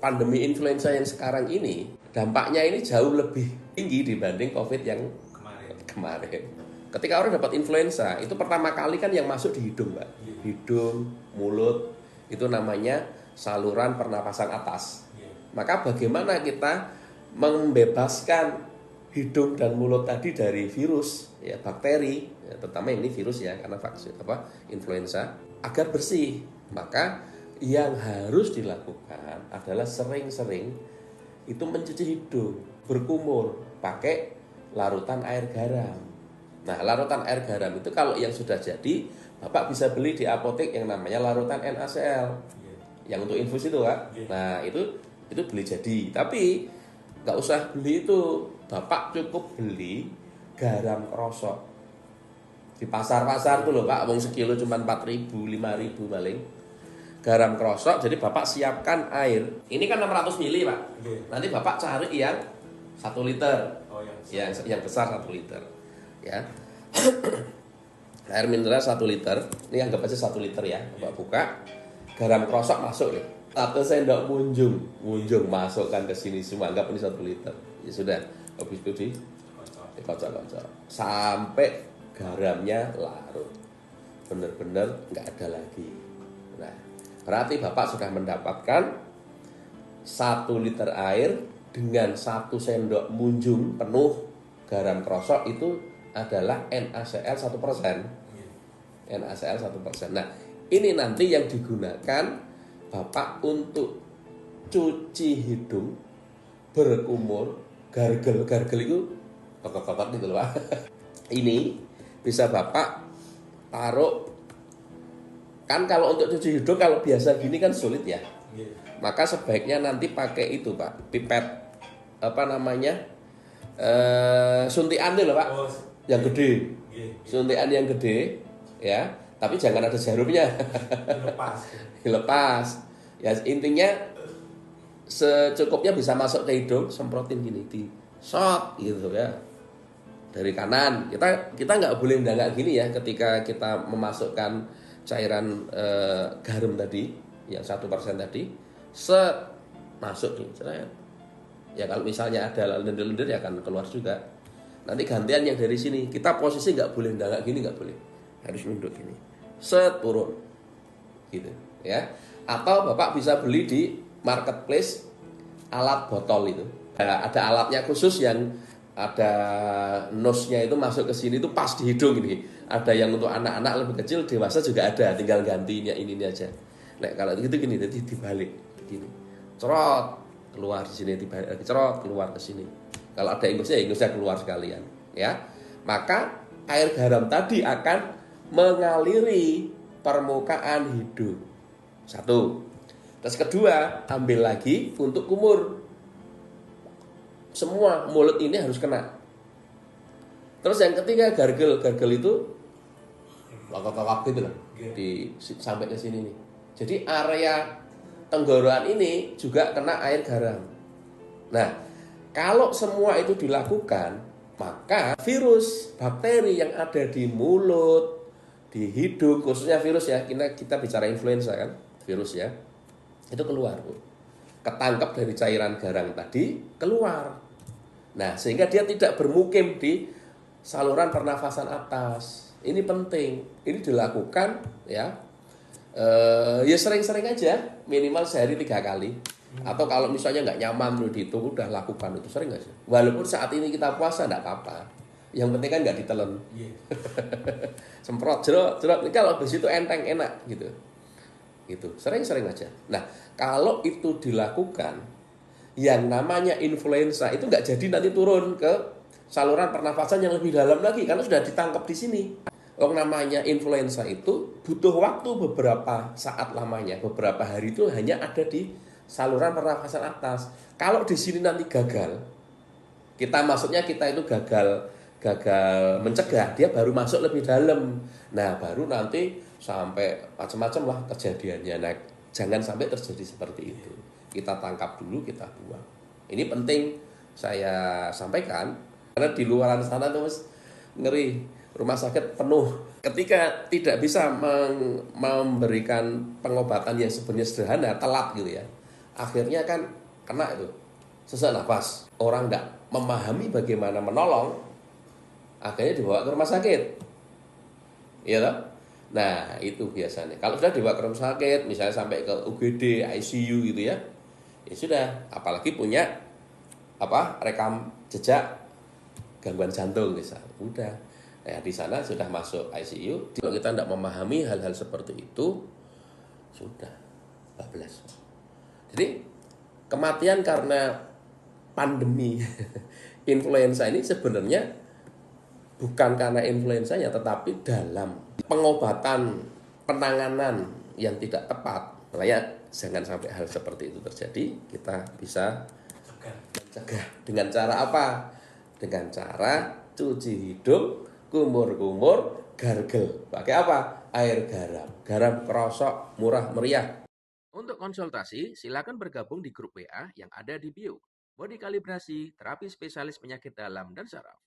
pandemi influenza yang sekarang ini, dampaknya ini jauh lebih tinggi dibanding COVID yang kemarin. Ketika orang dapat influenza, itu pertama kali kan yang masuk di hidung, Pak. Hidung, mulut, itu namanya saluran pernapasan atas. Maka bagaimana kita membebaskan hidung dan mulut tadi dari virus, ya, bakteri, ya, terutama ini virus ya, karena vaksin influenza, agar bersih. Maka yang harus dilakukan adalah sering-sering itu mencuci hidung, berkumur, pakai larutan air garam. Nah, larutan air garam itu kalau yang sudah jadi, Bapak bisa beli di apotek yang namanya larutan NaCl. Yang untuk infus itu, Pak. Nah, itu beli jadi. Tapi nggak usah beli itu. Bapak cukup beli garam krosok. Di pasar-pasar tuh loh, Pak, wong sekilo cuma 4.000, 5.000 paling. Garam krosok, jadi Bapak siapkan air. Ini kan 600 ml, Pak. Nanti Bapak cari yang 1 liter. Yang besar 1 liter. Ya. Air mineral 1 liter. Ini anggap aja 1 liter ya. Bapak buka. Garam krosok masuk nih. 1 sendok munjung masukkan ke sini semua. Anggap ini 1 liter. Ya sudah. Habis itu dikocok-kocok sampai garamnya larut. Benar-benar nggak ada lagi. Nah, berarti Bapak sudah mendapatkan 1 liter air dengan 1 sendok munjung penuh garam krosok, itu adalah NaCl 1%. NaCl 1%. Nah, ini nanti yang digunakan Bapak untuk cuci hidung, berkumur, gargel itu kokok-kokok gitu loh, Pak. Ini bisa Bapak taruh. Kan kalau untuk cuci hidung kalau biasa gini kan sulit ya. Maka sebaiknya nanti pakai itu, Pak, pipet suntikan itu loh, Pak. Yang gede. Suntikan yang gede ya, tapi jangan ada jarumnya. Dilepas. Ya intinya secukupnya bisa masuk ke hidung, semprotin gini di shot gitu ya. Dari kanan. Kita nggak boleh nggak gini ya ketika kita memasukkan cairan garam tadi yang 1% tadi, masuk nih. Ya kalau misalnya ada lendir-lendir ya akan keluar juga. Nanti gantian yang dari sini. Kita posisi nggak boleh nggak gini, nggak boleh. Harus nunduk gini. Turun. Gitu ya. Atau Bapak bisa beli di marketplace alat botol itu. Ada alatnya khusus yang ada nosnya itu masuk ke sini itu pas di hidung ini. Ada yang untuk anak-anak lebih kecil, dewasa juga ada. Tinggal gantinya ini aja. Nah, kalau gitu gini, jadi dibalik gini. Cerot keluar di sini, dibalik lagi cerot keluar ke sini. Kalau ada ingusnya keluar sekalian, ya. Maka air garam tadi akan mengaliri permukaan hidung. 1. Terus kedua, ambil lagi untuk kumur. Semua mulut ini harus kena. Terus yang ketiga, gargel itu lakak-lakak gitu loh. Sampai ke sini nih. Jadi area tenggorokan ini juga kena air garam. Nah, kalau semua itu dilakukan, maka virus, bakteri yang ada di mulut, di hidung, khususnya virus ya, kita bicara influenza kan, virus ya, itu keluar. Ketangkap dari cairan garam tadi, keluar. Nah, sehingga dia tidak bermukim di saluran pernafasan atas. Ini penting. Ini dilakukan ya. Ya sering-sering aja, minimal sehari 3 kali. Atau kalau misalnya nggak nyaman loh itu udah lakukan itu sering aja. Walaupun saat ini kita puasa nggak apa-apa. Yang penting kan nggak ditelen. Semprot jerot. Kalau habis itu enteng enak gitu. Gitu. Sering-sering aja. Nah, kalau itu dilakukan, yang namanya influenza itu nggak jadi nanti turun ke saluran pernafasan yang lebih dalam lagi karena sudah ditangkap di sini. Namanya influenza itu butuh waktu beberapa saat lamanya, beberapa hari itu hanya ada di saluran pernafasan atas. Kalau di sini nanti gagal, kita itu gagal mencegah, dia baru masuk lebih dalam. Nah, baru nanti sampai macam-macam lah kejadiannya. Nah, jangan sampai terjadi seperti itu. Kita tangkap dulu, kita buang. Ini penting saya sampaikan karena di luar sana tuh Mas, ngeri, rumah sakit penuh. Ketika tidak bisa memberikan pengobatan yang sebenarnya sederhana, telat gitu ya. akhirnya kan kena itu sesak nafas. Orang nggak memahami bagaimana menolong, akhirnya dibawa ke rumah sakit. Iya toh? Nah, itu biasanya. Kalau sudah dibawa ke rumah sakit, misalnya sampai ke UGD, ICU gitu ya, ya sudah. Apalagi punya rekam jejak gangguan jantung misalnya. Udah. Nah, di sana sudah masuk ICU. Kalau kita tidak memahami hal-hal seperti itu, sudah bablas. Jadi kematian karena pandemi influenza ini sebenarnya bukan karena influenzanya, tetapi dalam pengobatan, penanganan yang tidak tepat. Makanya jangan sampai hal seperti itu terjadi. Kita bisa mencegah dengan cara apa? Dengan cara cuci hidung, kumur-kumur, gargel. Pakai apa? Air garam. Garam kerosok, murah meriah. Untuk konsultasi, silakan bergabung di grup WA yang ada di bio. Body kalibrasi, terapi spesialis penyakit dalam dan saraf.